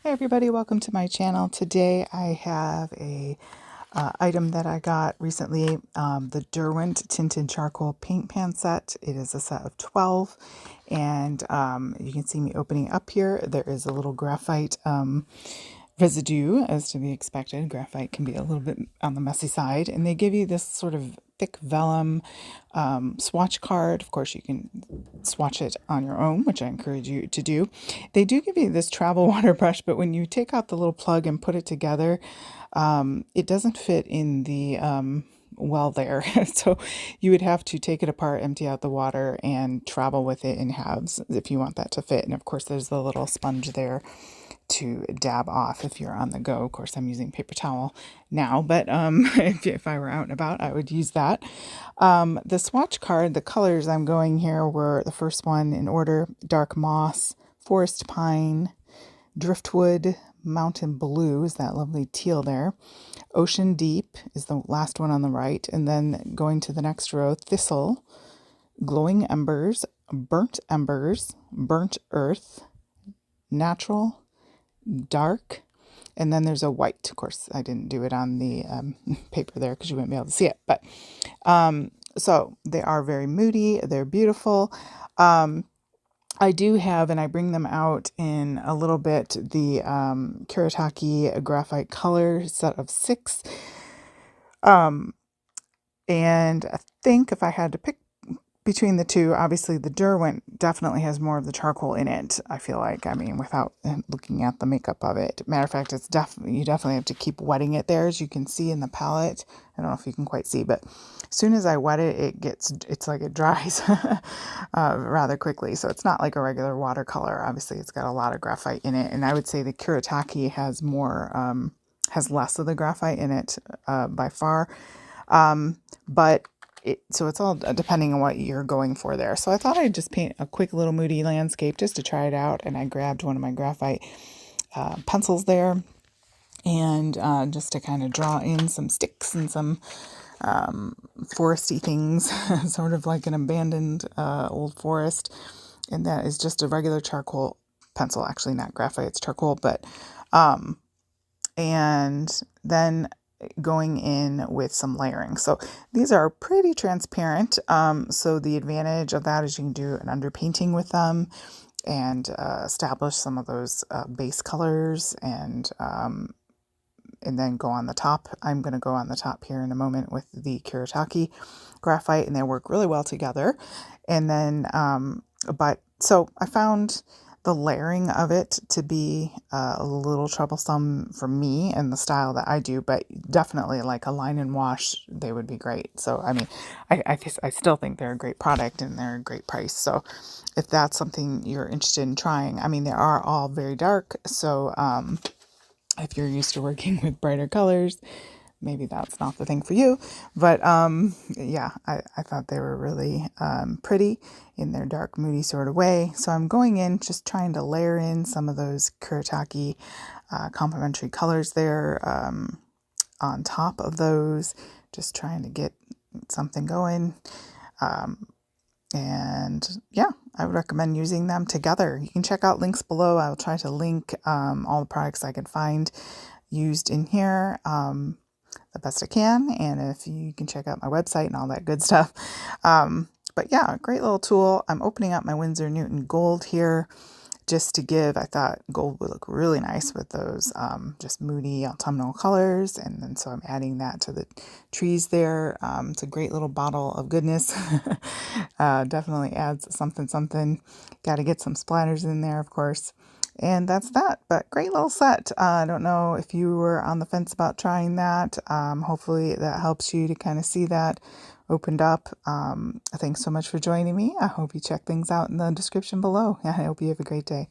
Hey everybody, welcome to my channel. Today I have a item that I got recently, the Derwent Tinted Charcoal paint pan set. It is a set of 12, and you can see me opening up here. There is a little graphite residue, as to be expected. Graphite can be a little bit on the messy side, and they give you this sort of thick vellum swatch card. Of course, you can swatch it on your own, which I encourage you to do. They do give you this travel water brush, but when you take out the little plug and put it together, it doesn't fit in the well there. So you would have to take it apart, empty out the water, and travel with it in halves if you want that to fit. And of course, there's the little sponge there to dab off if you're on the go. Of course, I'm using paper towel now, but if I were out and about, I would use that. The swatch card, the colors I'm going here were the first one in order: dark moss, forest pine, driftwood, mountain blue is that lovely teal there. Ocean deep is the last one on the right. And then going to the next row, thistle, glowing embers, burnt earth, natural, dark, and then there's a white. Of course, I didn't do it on the paper there because you wouldn't be able to see it. But so they are very moody. They're beautiful. I do have, and I bring them out in a little bit, the Kuretake graphite color set of 6. And I think if I had to pick between the two, obviously the Derwent definitely has more of the charcoal in it, I feel like. I mean, without looking at the makeup of it. Matter of fact, it's you definitely have to keep wetting it there, as you can see in the palette. I don't know if you can quite see, but as soon as I wet it, it's like it dries rather quickly. So it's not like a regular watercolor. Obviously, it's got a lot of graphite in it, and I would say the Kuretake has more, has less of the graphite in it by far. But so it's all depending on what you're going for there. So I thought I'd just paint a quick little moody landscape just to try it out. And I grabbed one of my graphite pencils there, and just to kind of draw in some sticks and some foresty things, sort of like an abandoned old forest. And that is just a regular charcoal pencil, actually not graphite, it's charcoal. But and then going in with some layering. So these are pretty transparent. So the advantage of that is you can do an underpainting with them and establish some of those base colors, and then go on the top. I'm going to go on the top here in a moment with the Kuretake graphite, and they work really well together. And then, so I found the layering of it to be a little troublesome for me and the style that I do, but definitely like a line and wash, they would be great. So, I mean, I still think they're a great product and they're a great price. So if that's something you're interested in trying, I mean, they are all very dark. So if you're used to working with brighter colors, maybe that's not the thing for you. But yeah, I thought they were really pretty in their dark, moody sort of way. So I'm going in just trying to layer in some of those Kuretake complementary colors there on top of those, just trying to get something going. And yeah, I would recommend using them together. You can check out links below. I will try to link all the products I can find used in here the best I can, and if you can check out my website and all that good stuff. But yeah, great little tool. I'm opening up my Winsor Newton Gold here just to give, I thought gold would look really nice with those just moody autumnal colors, and then so I'm adding that to the trees there. It's a great little bottle of goodness. Definitely adds something. Got to get some splatters in there, of course. And that's that, but great little set. I don't know if you were on the fence about trying that. Hopefully that helps you to kind of see that opened up. Thanks so much for joining me. I hope you check things out in the description below. I hope you have a great day.